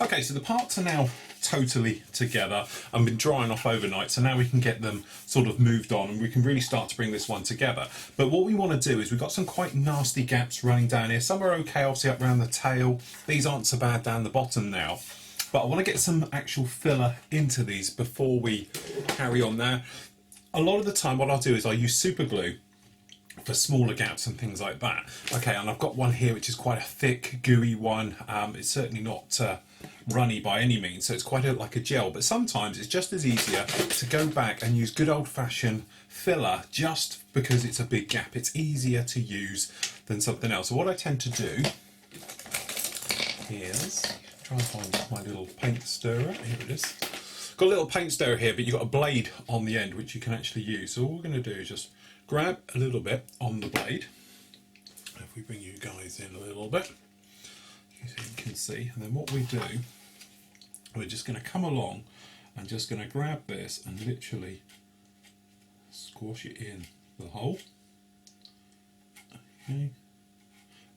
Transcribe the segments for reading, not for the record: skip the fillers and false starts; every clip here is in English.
Okay, so the parts are now totally together and been drying off overnight, so now we can get them sort of moved on and we can really start to bring this one together. But what we want to do is we've got some quite nasty gaps running down here. Some are okay, obviously up around the tail. These aren't so bad down the bottom now. But I want to get some actual filler into these before we carry on. Now, a lot of the time what I'll do is I'll use super glue for smaller gaps and things like that. Okay, and I've got one here which is quite a thick, gooey one. It's certainly not runny by any means, so it's quite like a gel, but sometimes it's just as easier to go back and use good old-fashioned filler just because it's a big gap. It's easier to use than something else. So what I tend to do is try and find my little paint stirrer. Here it is. Got a little paint stirrer here, but you've got a blade on the end which you can actually use. So all we're going to do is just grab a little bit on the blade. If we bring you guys in a little bit, so you can see, and then what we do, we're just going to come along and just going to grab this and literally squash it in the hole. Okay.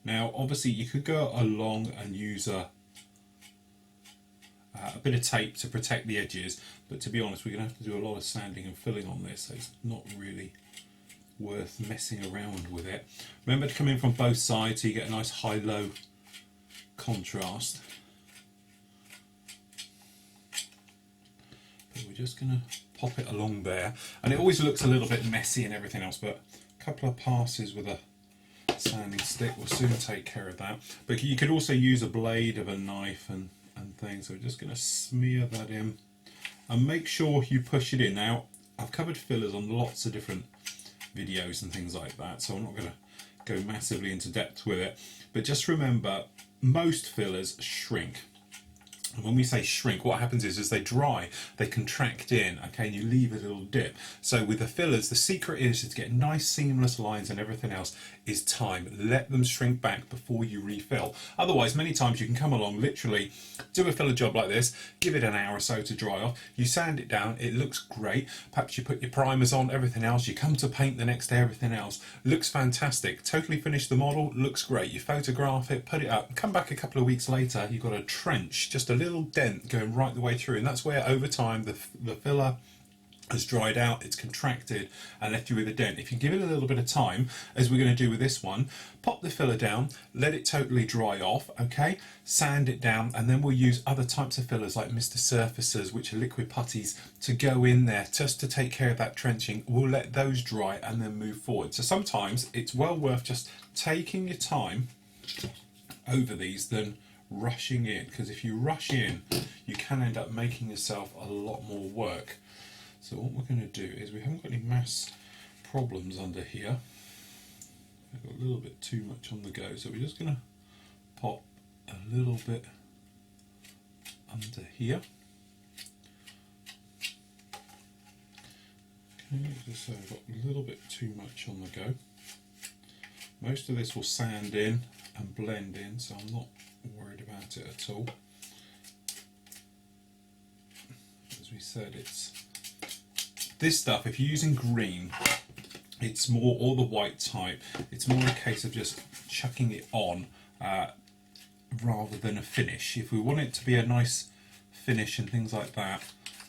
Now obviously you could go along and use a bit of tape to protect the edges, but to be honest we're going to have to do a lot of sanding and filling on this, so it's not really worth messing around with it. Remember to come in from both sides so you get a nice high-low contrast. But we're just going to pop it along there, and it always looks a little bit messy and everything else, but a couple of passes with a sanding stick will soon take care of that. But you could also use a blade of a knife and things, so we're just going to smear that in and make sure you push it in. Now I've covered fillers on lots of different videos and things like that, so I'm not going to go massively into depth with it, but just remember most fillers shrink. And when we say shrink, what happens is as they dry, they contract in, okay, and you leave a little dip. So with the fillers, the secret is to get nice seamless lines, and everything else is time. Let them shrink back before you refill. Otherwise, many times you can come along, literally do a filler job like this, give it an hour or so to dry off, you sand it down, it looks great, perhaps you put your primers on, everything else, you come to paint the next day, everything else looks fantastic, totally finished the model, looks great, you photograph it, put it up, come back a couple of weeks later, you've got a trench, just a little dent going right the way through, and that's where over time the filler has dried out, it's contracted and left you with a dent. If you give it a little bit of time, as we're going to do with this one, pop the filler down, let it totally dry off, okay, sand it down, and then we'll use other types of fillers like Mr. Surfacers, which are liquid putties, to go in there just to take care of that trenching. We'll let those dry and then move forward. So sometimes it's well worth just taking your time over these than rushing in, because if you rush in you can end up making yourself a lot more work. So what we're going to do is, we haven't got any mass problems under here, we've got a little bit too much on the go, so we're just going to pop a little bit under here. Okay, just so I've got a little bit too much on the go. Most of this will sand in and blend in, so I'm not worried about it at all. As we said, it's this stuff, if you're using green, it's more, or the white type, it's more a case of just chucking it on rather than a finish. If we want it to be a nice finish and things like that,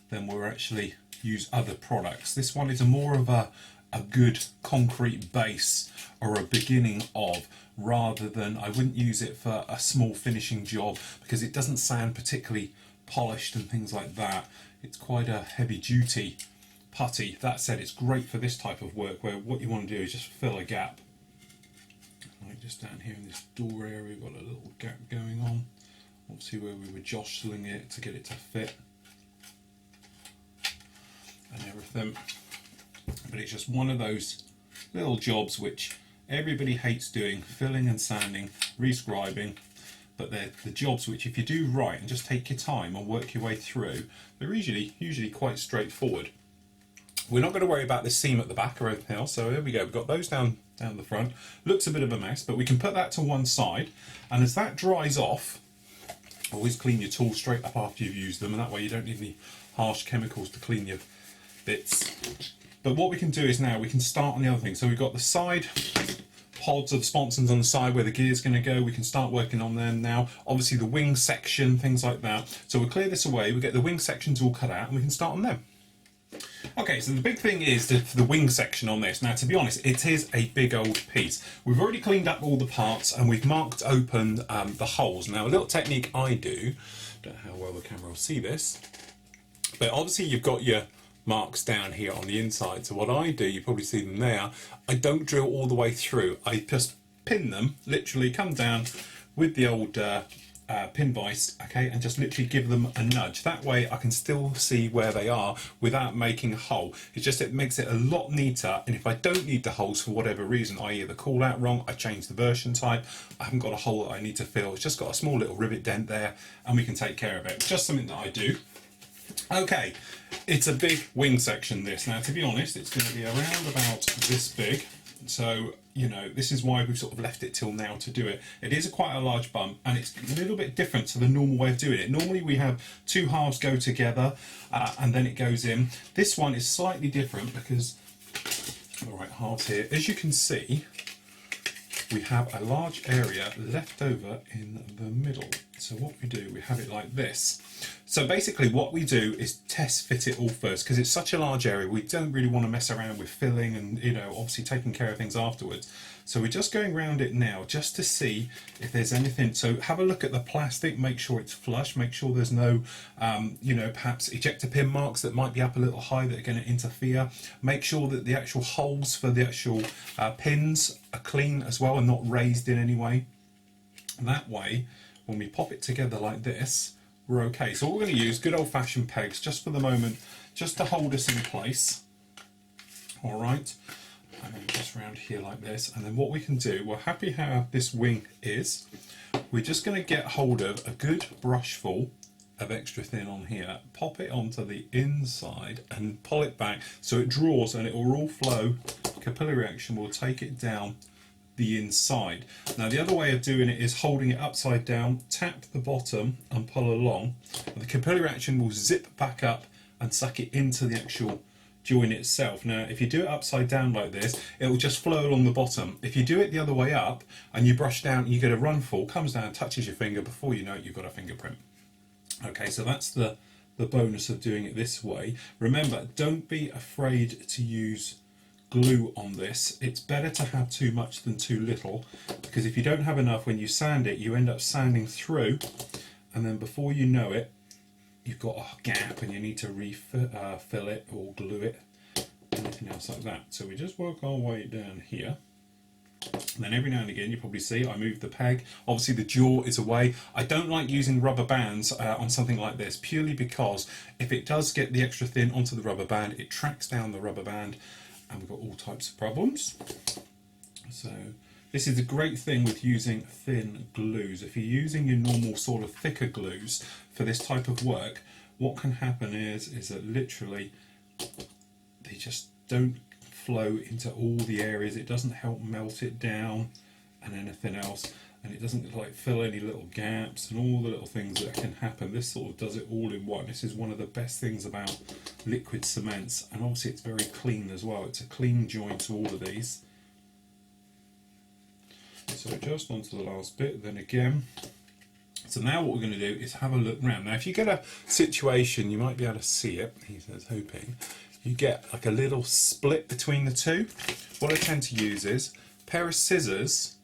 then we'll actually use other products. This one is a more of a good concrete base or a beginning of, rather than, I wouldn't use it for a small finishing job because it doesn't sound particularly polished and things like that. It's quite a heavy duty putty. That said, it's great for this type of work where what you want to do is just fill a gap. Like just down here in this door area, we've got a little gap going on, obviously where we were jostling it to get it to fit and everything. But it's just one of those little jobs which everybody hates doing, filling and sanding, rescribing, but they're the jobs which, if you do right and just take your time and work your way through, they're usually quite straightforward. We're not going to worry about this seam at the back or anything else, so there we go, we've got those down the front. Looks a bit of a mess, but we can put that to one side, and as that dries off, always clean your tools straight up after you've used them, and that way you don't need any harsh chemicals to clean your bits. But what we can do is now we can start on the other thing. So we've got the side pods of sponsons on the side where the gear's going to go. We can start working on them now. Obviously the wing section, things like that. So we'll clear this away, we get the wing sections all cut out, and we can start on them. Okay, so the big thing is the wing section on this. Now, to be honest, it is a big old piece. We've already cleaned up all the parts and we've marked open the holes. Now, a little technique I do, don't know how well the camera will see this, but obviously you've got your marks down here on the inside. So what I do, you probably see them there, I don't drill all the way through. I just pin them, literally come down with the old pin vise, okay, and just literally give them a nudge. That way I can still see where they are without making a hole. It makes it a lot neater, and if I don't need the holes for whatever reason, i.e. the call out wrong, I change the version type, I haven't got a hole that I need to fill, it's just got a small little rivet dent there and we can take care of it. Just something that I do. Okay, it's a big wing section this. Now, to be honest, it's going to be around about this big. So, you know, this is why we've sort of left it till now to do it. It is quite a large bump, and it's a little bit different to the normal way of doing it. Normally we have two halves go together and then it goes in. This one is slightly different because, all right, halves here. As you can see, we have a large area left over in the middle. So what we do, we have it like this. So basically what we do is test fit it all first, because it's such a large area, we don't really want to mess around with filling and, you know, obviously taking care of things afterwards. So we're just going around it now just to see if there's anything. So have a look at the plastic, make sure it's flush, make sure there's no, you know, perhaps ejector pin marks that might be up a little high that are going to interfere. Make sure that the actual holes for the actual pins are clean as well and not raised in any way. That way, when we pop it together like this, we're okay. So what we're going to use, good old-fashioned pegs, just for the moment, just to hold us in place. All right, and then just around here like this. And then what we can do, we're happy how this wing is. We're just going to get hold of a good brush full of extra thin on here, pop it onto the inside and pull it back so it draws and it will all flow. Capillary action will take it down the inside. Now the other way of doing it is holding it upside down, tap the bottom and pull along, and the capillary action will zip back up and suck it into the actual join itself. Now if you do it upside down like this, it will just flow along the bottom. If you do it the other way up and you brush down, you get a run full, comes down, touches your finger, before you know it, you've got a fingerprint. Okay, so that's the bonus of doing it this way. Remember, don't be afraid to use glue on this. It's better to have too much than too little, because if you don't have enough, when you sand it, you end up sanding through, and then before you know it, you've got a gap and you need to refill it or glue it, anything else like that. So we just work our way down here. And then every now and again, you probably see I move the peg. Obviously the jaw is away. I don't like using rubber bands on something like this, purely because if it does get the extra thin onto the rubber band, it tracks down the rubber band, and we've got all types of problems. So this is a great thing with using thin glues. If you're using your normal sort of thicker glues for this type of work, what can happen is that literally they just don't flow into all the areas. It doesn't help melt it down and anything else, and it doesn't like fill any little gaps and all the little things that can happen. This sort of does it all in one. This is one of the best things about liquid cements, and obviously it's very clean as well. It's a clean joint to all of these. So just onto the last bit then again. So now what we're going to do is have a look around. Now if you get a situation, you might be able to see it, he says hoping, you get like a little split between the two. What I tend to use is a pair of scissors,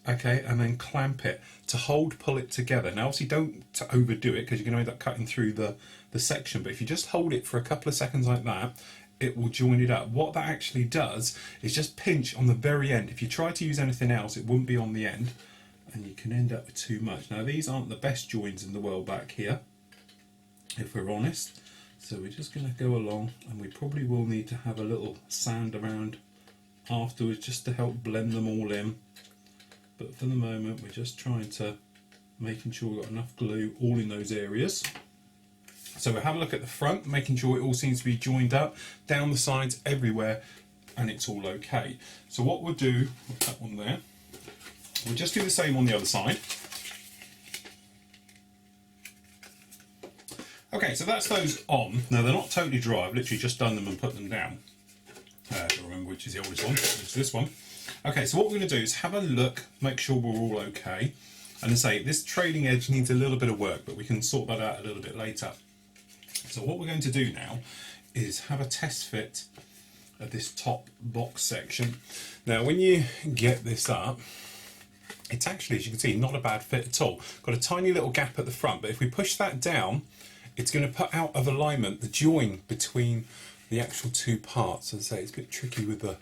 okay, and then clamp it to pull it together. Now obviously don't overdo it, because you're going to end up cutting through the section, but if you just hold it for a couple of seconds like that, it will join it up. What that actually does is just pinch on the very end. If you try to use anything else, it wouldn't be on the end, and you can end up with too much. Now these aren't the best joins in the world back here, if we're honest, so we're just going to go along, and we probably will need to have a little sand around afterwards just to help blend them all in. But for the moment, we're just trying to making sure we've got enough glue all in those areas. So we'll have a look at the front, making sure it all seems to be joined up, down the sides, everywhere, and it's all okay. So what we'll do, put that one there, we'll just do the same on the other side. Okay, so that's those on. Now they're not totally dry, I've literally just done them and put them down. I don't remember which is the oldest one, it's this one. Okay, so what we're going to do is have a look, make sure we're all okay. And as I say, this trailing edge needs a little bit of work, but we can sort that out a little bit later. So what we're going to do now is have a test fit at this top box section. Now when you get this up, it's actually, as you can see, not a bad fit at all. Got a tiny little gap at the front, but if we push that down, it's going to put out of alignment the join between the actual two parts. As I say, it's a bit tricky with the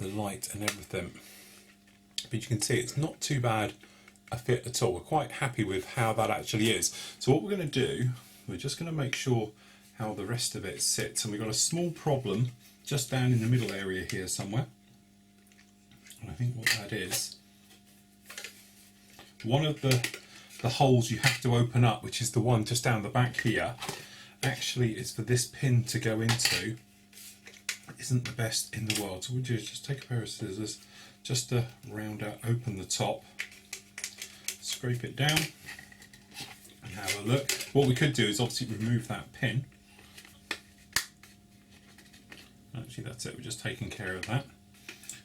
light and everything, but you can see it's not too bad a fit at all. We're quite happy with how that actually is. So what we're going to do, we're just going to make sure how the rest of it sits, and we've got a small problem just down in the middle area here somewhere, and I think what that is, one of the holes you have to open up, which is the one just down the back here, actually is for this pin to go into. Isn't the best in the world. So what we do is just take a pair of scissors just to round out, open the top, scrape it down and have a look. What we could do is obviously remove that pin. Actually that's it, we're just taking care of that.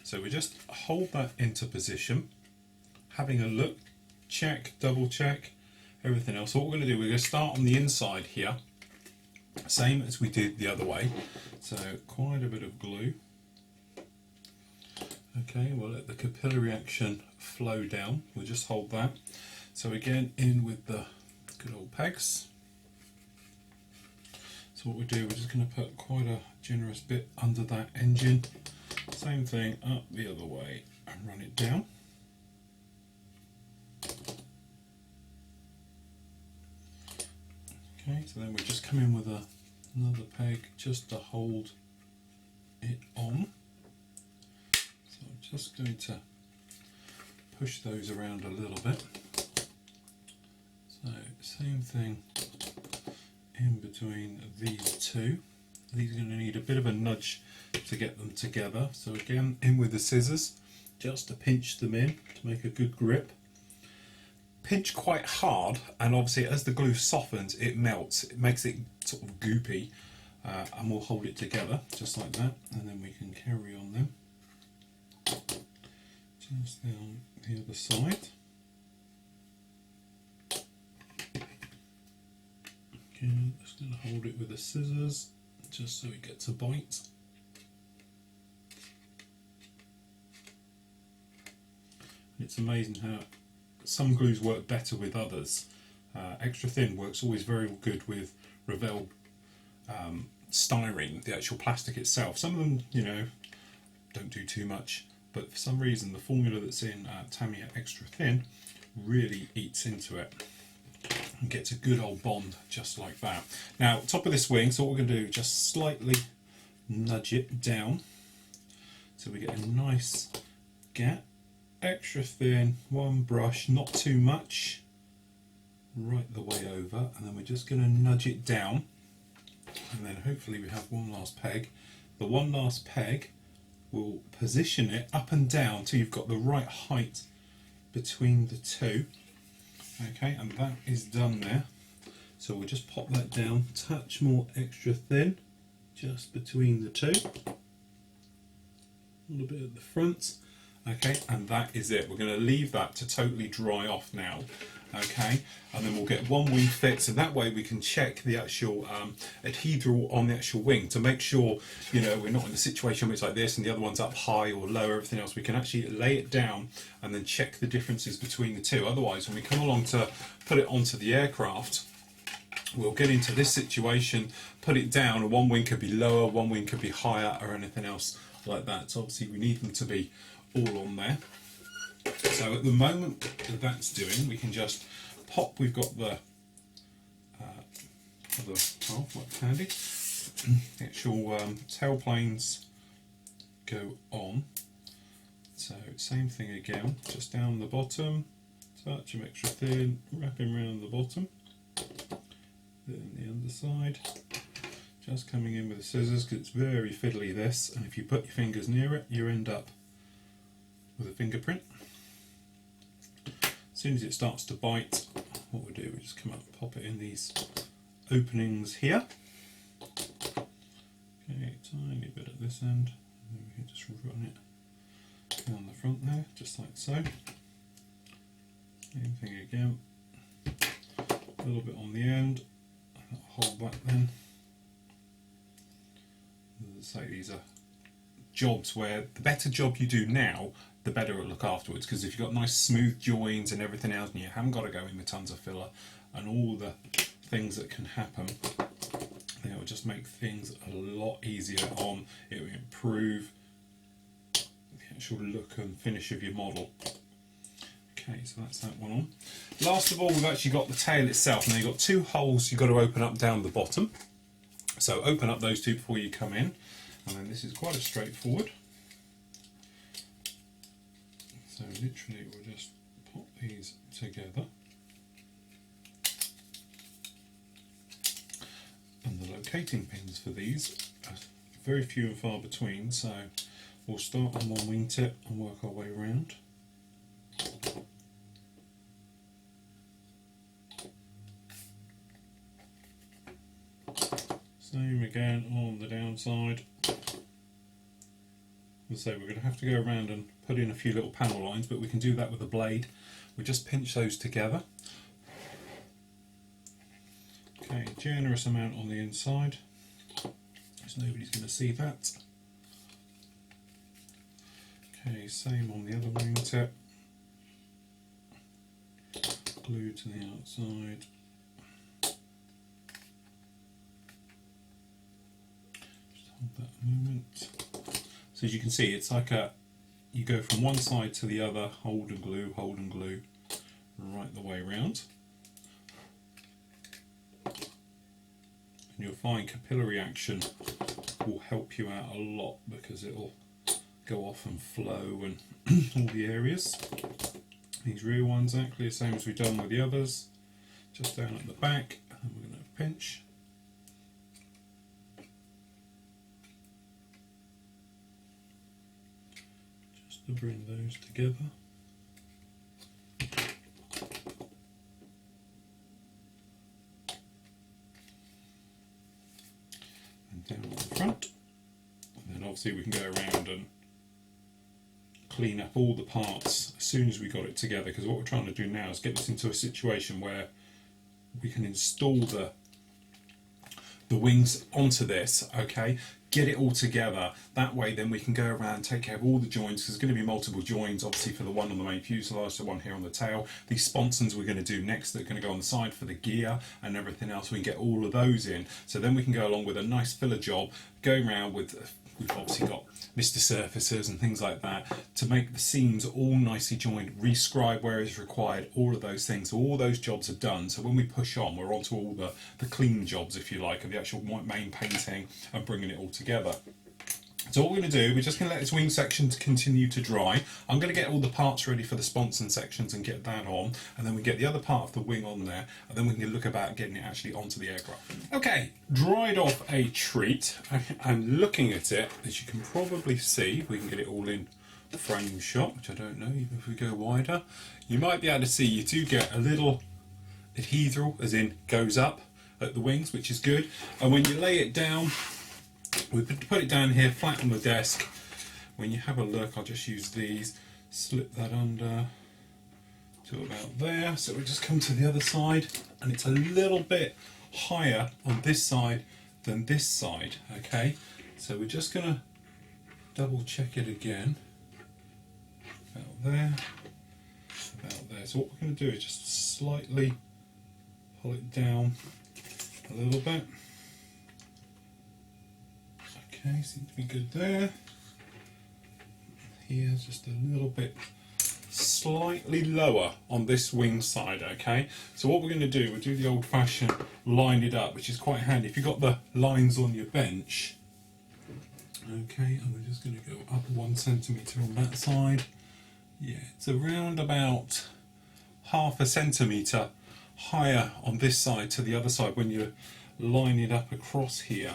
So we just hold that into position, having a look, check, double check, everything else. So what we're going to do, we're going to start on the inside here, same as we did the other way. So quite a bit of glue. Okay, we'll let the capillary action flow down. We'll just hold that. So again, in with the good old pegs. So what we do, we're just going to put quite a generous bit under that engine. Same thing up the other way and run it down. Okay, so then we just come in with another peg just to hold it on. So I'm just going to push those around a little bit. So same thing in between these two. These are going to need a bit of a nudge to get them together. So again, in with the scissors just to pinch them in to make a good grip. Pinch quite hard, and obviously as the glue softens it melts, it makes it sort of goopy, and we'll hold it together just like that, and then we can carry on them just down the other side. Again, just going to hold it with the scissors just so it gets a bite. It's amazing how some glues work better with others. Extra thin works always very good with Revell styrene, the actual plastic itself. Some of them, you know, don't do too much, but for some reason the formula that's in Tamiya Extra Thin really eats into it and gets a good old bond just like that. Now, top of this wing, so what we're going to do is just slightly nudge it down so we get a nice gap. Extra thin, one brush, not too much, right the way over, and then we're just going to nudge it down, and then hopefully we have one last peg. The one last peg will position it up and down till you've got the right height between the two. Okay, and that is done there. So we'll just pop that down, touch more extra thin just between the two, a little bit at the front. Okay, and that is it. We're going to leave that to totally dry off now. Okay, and then we'll get one wing fit, so that way we can check the actual adhedral on the actual wing to make sure, you know, we're not in a situation where it's like this and the other one's up high or low, everything else. We can actually lay it down and then check the differences between the two. Otherwise, when we come along to put it onto the aircraft, we'll get into this situation, put it down, and one wing could be lower, one wing could be higher, or anything else like that. So obviously we need them to be all on there. So at the moment that that's doing, we can just pop, we've got the other half, like handy, the actual tail planes go on. So same thing again, just down the bottom, touch them extra thin, wrap him around the bottom, then the underside, just coming in with the scissors because it's very fiddly this, and if you put your fingers near it you end up with a fingerprint. As soon as it starts to bite, what we do, we just come up and pop it in these openings here. Okay, tiny bit at this end, and then we can just run it down the front there, just like so. Same thing again. A little bit on the end. Hold that then. As I say, these are jobs where the better job you do now, the better it'll look afterwards, because if you've got nice smooth joins and everything else and you haven't got to go in with tons of filler and all the things that can happen, then it will just make things a lot easier on. It will improve the actual look and finish of your model. Okay, so that's that one on. Last of all, we've actually got the tail itself. Now you've got two holes you've got to open up down the bottom. So open up those two before you come in. And then this is quite a straightforward. So literally we'll just pop these together. And the locating pins for these are very few and far between, so we'll start on one wingtip and work our way around. Same again on the downside. So we're going to have to go around and put in a few little panel lines, but we can do that with a blade. We just pinch those together. Okay, generous amount on the inside, so nobody's going to see that. Okay, same on the other wingtip. Glue to the outside. Just hold that a moment. So as you can see, it's like you go from one side to the other, hold and glue, right the way around. And you'll find capillary action will help you out a lot, because it'll go off and flow and all the areas. These rear ones exactly the same as we've done with the others, just down at the back, and we're going to pinch. To bring those together. And down on the front. And then obviously we can go around and clean up all the parts as soon as we got it together, because what we're trying to do now is get this into a situation where we can install the wings onto this, okay, get it all together. That way then we can go around and take care of all the joints, because there's going to be multiple joins obviously for the one on the main fuselage, the one here on the tail. These sponsons we're going to do next that are going to go on the side for the gear and everything else. We can get all of those in, so then we can go along with a nice filler job, go around with, we've obviously got Mr. Surfacers and things like that to make the seams all nicely joined, rescribe where is required, all of those things. So all those jobs are done, so when we push on, we're on to all the clean jobs, if you like, of the actual main painting and bringing it all together. So what we're going to do, we're just going to let this wing section continue to dry. I'm going to get all the parts ready for the sponson sections and get that on, and then we get the other part of the wing on there, and then we can look about getting it actually onto the aircraft. Okay, dried off a treat, and looking at it, as you can probably see, we can get it all in frame shot, which I don't know, even if we go wider, you might be able to see you do get a little adhesive, as in goes up at the wings, which is good, and when you lay it down, we put it down here flat on the desk. When you have a look, I'll just use these, slip that under to about there, so we just come to the other side, and it's a little bit higher on this side than this side, okay, so we're just going to double check it again, about there, so what we're going to do is just slightly pull it down a little bit. Okay, seems to be good there. Here's just a little bit slightly lower on this wing side, okay? So what we're going to do, we'll do the old-fashioned line it up, which is quite handy. If you've got the lines on your bench, okay, and we're just going to go up 1 centimetre on that side. Yeah, it's around about ½ centimetre higher on this side to the other side when you line it up across here.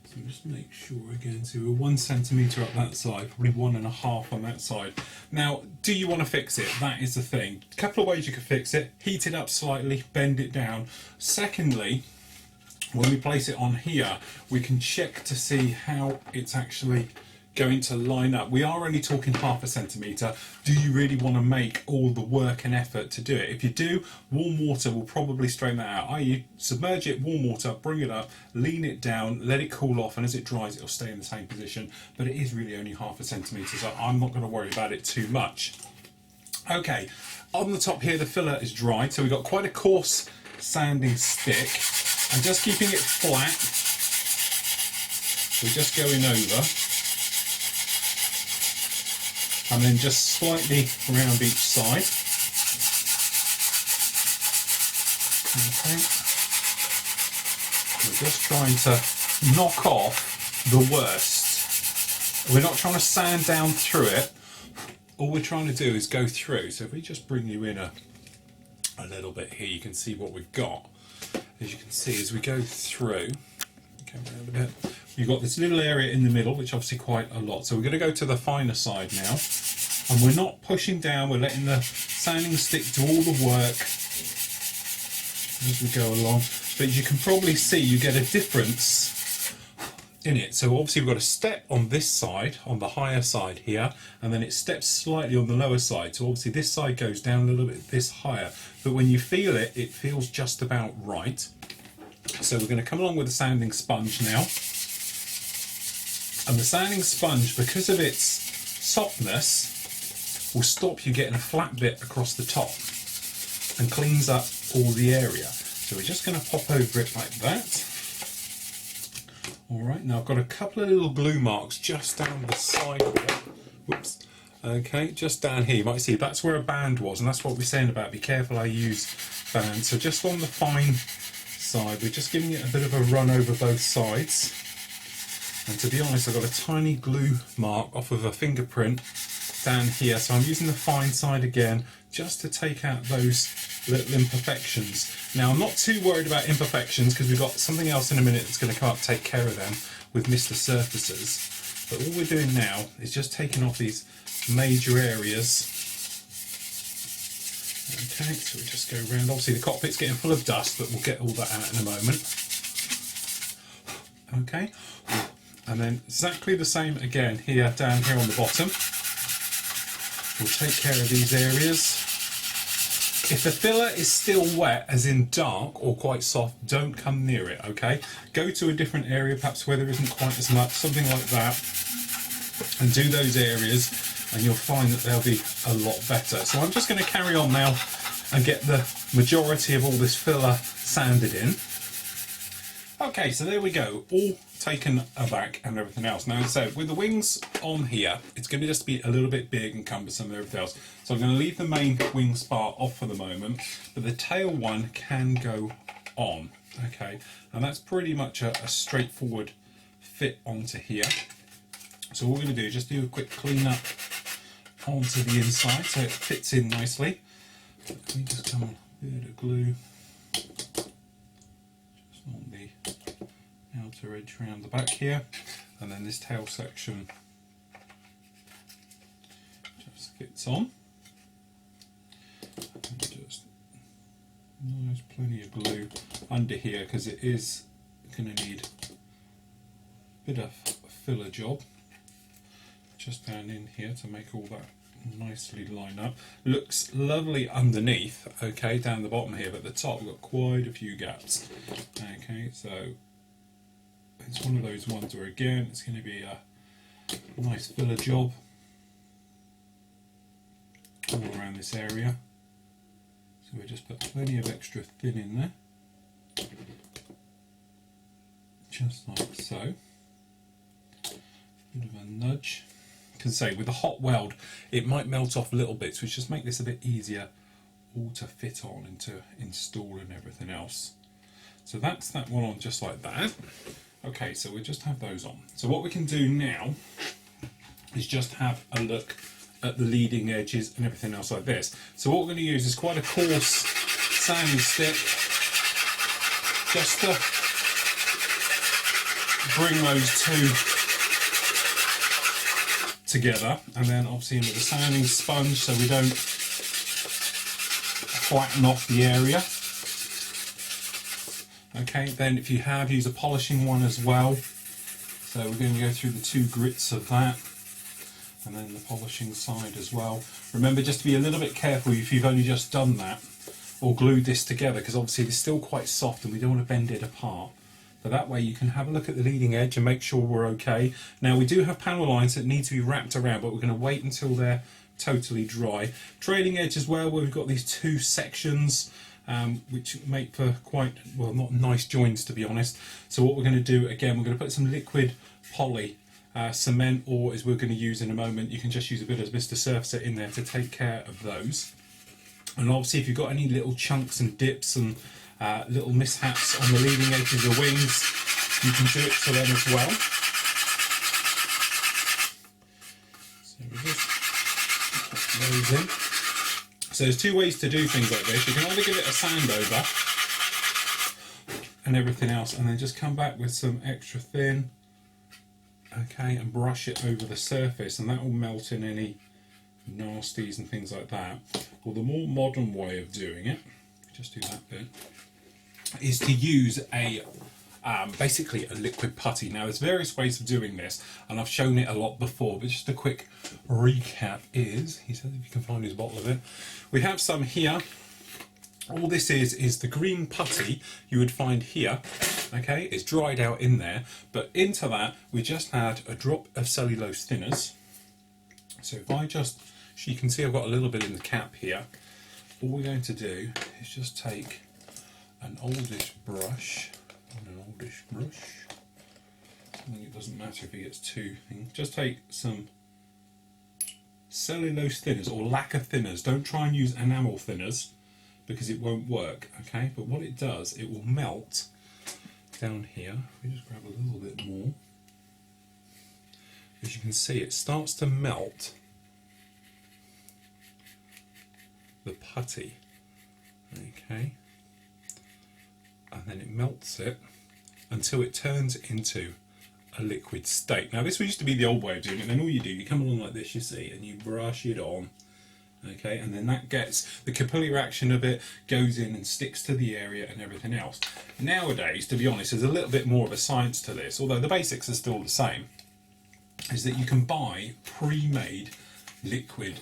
So just make sure again, so we're 1 centimetre up that side, probably 1.5 on that side. Now, do you want to fix it? That is the thing. A couple of ways you could fix it: heat it up slightly, bend it down. Secondly, when we place it on here, we can check to see how it's actually going to line up. We are only talking 0.5 centimetre. Do you really want to make all the work and effort to do it? If you do, warm water will probably straighten that out. I.e., submerge it, warm water, bring it up, lean it down, let it cool off, and as it dries it'll stay in the same position. But it is really only 0.5 centimetre, so I'm not going to worry about it too much. Okay, on the top here the filler is dried, so we've got quite a coarse sanding stick. I'm just keeping it flat. We're just going over. And then just slightly around each side. Okay. We're just trying to knock off the worst. We're not trying to sand down through it. All we're trying to do is go through. So if we just bring you in a little bit here, you can see what we've got. As you can see, as we go through, come around a bit, you've got this little area in the middle, which obviously quite a lot. So we're going to go to the finer side now. And we're not pushing down, we're letting the sanding stick do all the work as we go along. But you can probably see you get a difference in it. So obviously we've got a step on this side, on the higher side here, and then it steps slightly on the lower side. So obviously this side goes down a little bit, this higher. But when you feel it, it feels just about right. So we're going to come along with the sanding sponge now. And the sanding sponge, because of its softness, will stop you getting a flat bit across the top and cleans up all the area. So we're just going to pop over it like that. Alright, now I've got a couple of little glue marks just down the side of it. Whoops. Okay, just down here, you might see that's where a band was, and that's what we're saying about be careful I use bands. So just on the fine side, we're just giving it a bit of a run over both sides. And to be honest, I've got a tiny glue mark off of a fingerprint down here, so I'm using the fine side again just to take out those little imperfections. Now I'm not too worried about imperfections because we've got something else in a minute that's going to come up take care of them with Mr. Surfaces. But all we're doing now is just taking off these major areas. Okay, so we just go around. Obviously the cockpit's getting full of dust, but we'll get all that out in a moment. Okay, and then exactly the same again here, down here on the bottom. We'll take care of these areas. If the filler is still wet, as in dark or quite soft, don't come near it, okay? Go to a different area, perhaps where there isn't quite as much, something like that, and do those areas, and you'll find that they'll be a lot better. So I'm just going to carry on now and get the majority of all this filler sanded in. Okay, so there we go, all taken aback and everything else. Now, so with the wings on here, it's going to just be a little bit big and cumbersome and everything else. So I'm going to leave the main wing spar off for the moment, but the tail one can go on. Okay, and that's pretty much a straightforward fit onto here. So what we're going to do is just do a quick clean up onto the inside so it fits in nicely. Let me just come on a bit of glue just on the outer edge around the back here, and then this tail section just fits on. And just nice plenty of glue under here because it is going to need a bit of a filler job just down in here to make all that nicely line up. Looks lovely underneath, okay, down the bottom here, but at the top we've got quite a few gaps. Okay, so it's one of those ones where again it's going to be a nice filler job all around this area. So we just put plenty of extra thin in there, just like so. Bit of a nudge. Can say with a hot weld it might melt off little bits, which just make this a bit easier all to fit on and to install and everything else. So that's that one on just like that. Okay, so we just have those on. So what we can do now is just have a look at the leading edges and everything else like this. So what we're going to use is quite a coarse sanding stick just to bring those two together, and then obviously with the sanding sponge so we don't flatten off the area. Okay, then if you have, use a polishing one as well. So we're going to go through the two grits of that. and then the polishing side as well. Remember just to be a little bit careful if you've only just done that or glued this together, because obviously it's still quite soft and we don't want to bend it apart. But that way you can have a look at the leading edge and make sure we're okay. Now we do have panel lines that need to be wrapped around, but we're going to wait until they're totally dry. Trailing edge as well, where we've got these two sections which make for quite, well, not nice joints to be honest. So what we're going to do, again, we're going to put some liquid poly cement, or as we're going to use in a moment, you can just use a bit of Mr. Surfacer in there to take care of those. And obviously if you've got any little chunks and dips and little mishaps on the leading edges of the wings, you can do it to them as well. So we just put those in. So there's two ways to do things like this. You can either give it a sand over and everything else, and then just come back with some extra thin, okay, and brush it over the surface, and that will melt in any nasties and things like that. Or the more modern way of doing it, just do that bit, is to use a basically a liquid putty. Now there's various ways of doing this, and I've shown it a lot before, but just a quick recap is, he says if you can find his bottle of it, we have some here. All this is the green putty you would find here, okay, it's dried out in there, but into that we just add a drop of cellulose thinners. So if I just, you can see I've got a little bit in the cap here. All we're going to do is just take an oldish brush, I think it doesn't matter if it gets too thin. Just take some cellulose thinners or lacquer thinners. Don't try and use enamel thinners because it won't work, okay? But what it does, it will melt down here. We just grab a little bit more. As you can see, it starts to melt the putty, okay? And then it melts it until it turns into a liquid state. Now this used to be the old way of doing it, and then all you do, you come along like this, you see, and you brush it on, okay, and then that gets, the capillary action of it goes in and sticks to the area and everything else. Nowadays, to be honest, there's a little bit more of a science to this, although the basics are still the same, is that you can buy pre-made liquid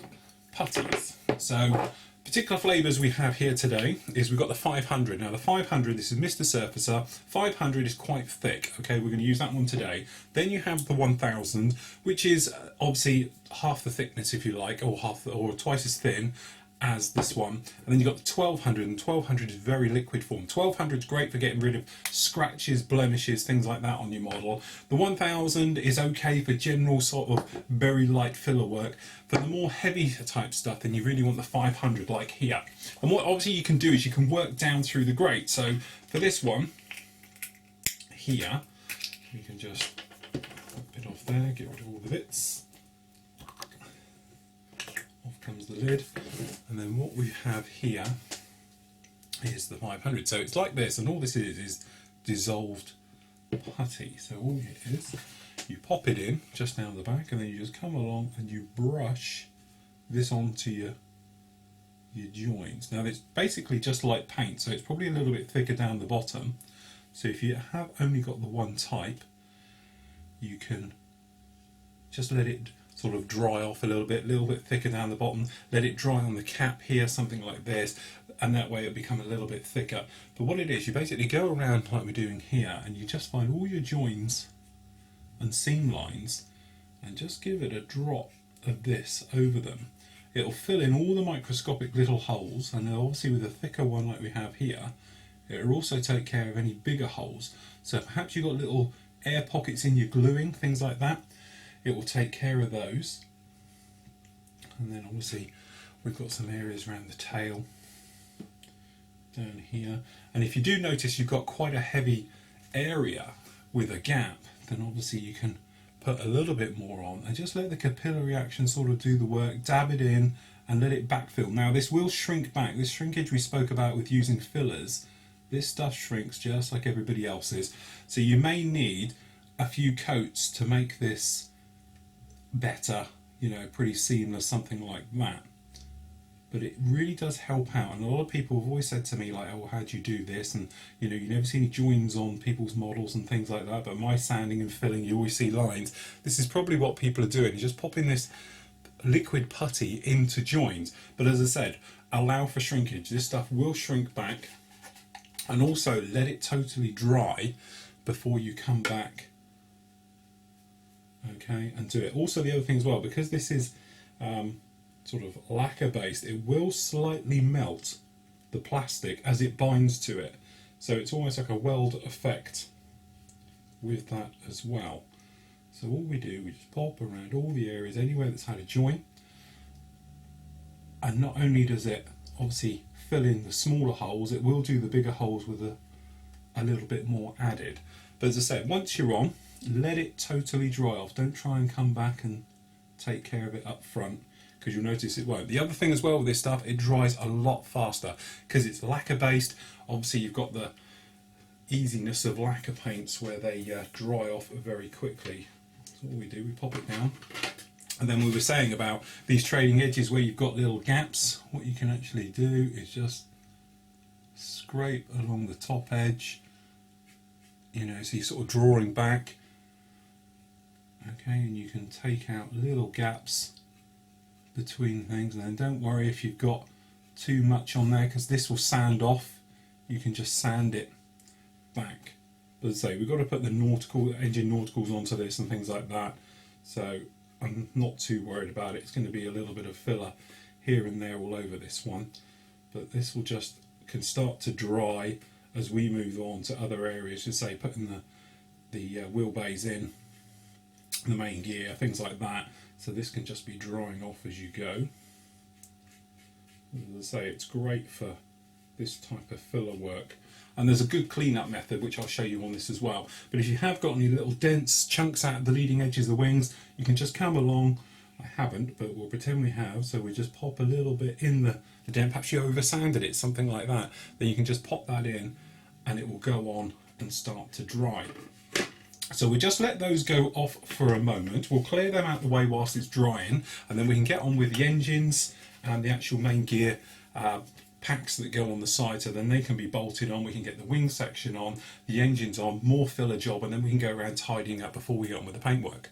putties. So particular flavours we have here today is we've got the 500. Now the 500, this is Mr. Surfacer. 500 is quite thick, okay, we're going to use that one today. Then you have the 1000, which is obviously half the thickness if you like, or twice as thin as this one. And then you've got the 1200, and 1200 is very liquid form. 1200 is great for getting rid of scratches, blemishes, things like that on your model. The 1000 is okay for general sort of very light filler work. For the more heavy type stuff, then you really want the 500 like here. And what obviously you can do is you can work down through the grate. So for this one here, you can just pop it off there, get rid of all the bits. Off comes the lid, and then what we have here is the 500. So it's like this, and all this is dissolved putty. So all it is, you pop it in just down the back, and then you just come along and you brush this onto your joints. Now it's basically just like paint, so it's probably a little bit thicker down the bottom. So if you have only got the one type, you can just let it sort of dry off a little bit thicker down the bottom, let it dry on the cap here, something like this, and that way it'll become a little bit thicker. But what it is, you basically go around like we're doing here, and you just find all your joins and seam lines, and just give it a drop of this over them. It'll fill in all the microscopic little holes, and obviously with a thicker one like we have here, it'll also take care of any bigger holes. So perhaps you've got little air pockets in your gluing, things like that, it will take care of those. And then obviously we've got some areas around the tail down here, and if you do notice you've got quite a heavy area with a gap, then obviously you can put a little bit more on and just let the capillary action sort of do the work, dab it in and let it backfill. Now this will shrink back, this shrinkage we spoke about with using fillers, this stuff shrinks just like everybody else's, so you may need a few coats to make this better, you know, pretty seamless, something like that. but it really does help out. And a lot of people have always said to me like, oh, how do you do this? And you know, you never see any joins on people's models and things like that, but my sanding and filling, you always see lines. This is probably what people are doing. You're just popping this liquid putty into joins, but as I said, allow for shrinkage. This stuff will shrink back, and also let it totally dry before you come back, okay, and do it. Also, the other thing as well, because this is sort of lacquer based, it will slightly melt the plastic as it binds to it, so it's almost like a weld effect with that as well. So all we do, we just pop around all the areas, anywhere that's had a join, and not only does it obviously fill in the smaller holes, it will do the bigger holes with a little bit more added. But as I said, once you're on, let it totally dry off. Don't try and come back and take care of it up front, because you'll notice it won't. The other thing as well with this stuff, it dries a lot faster because it's lacquer based. Obviously you've got the easiness of lacquer paints where they dry off very quickly. So what we do, we pop it down, and then we were saying about these trailing edges where you've got little gaps, what you can actually do is just scrape along the top edge, you know, so you're sort of drawing back, okay, and you can take out little gaps between things. And then don't worry if you've got too much on there, because this will sand off. You can just sand it back. But as I say, we've got to put the engine nauticals onto this and things like that, so I'm not too worried about it. It's going to be a little bit of filler here and there all over this one, but this will just can start to dry as we move on to other areas, just say putting the wheelbase in, the main gear, things like that. So this can just be drying off as you go. As I say, it's great for this type of filler work. And there's a good clean-up method which I'll show you on this as well. But if you have got any little dents, chunks out of the leading edges of the wings, you can just come along. I haven't, but we'll pretend we have. So we just pop a little bit in the dent. Perhaps you over-sanded it, something like that. Then you can just pop that in and it will go on and start to dry. So we just let those go off for a moment. We'll clear them out the way whilst it's drying, and then we can get on with the engines and the actual main gear packs that go on the side, so then they can be bolted on. We can get the wing section on, the engines on, more filler job, and then we can go around tidying up before we get on with the paintwork.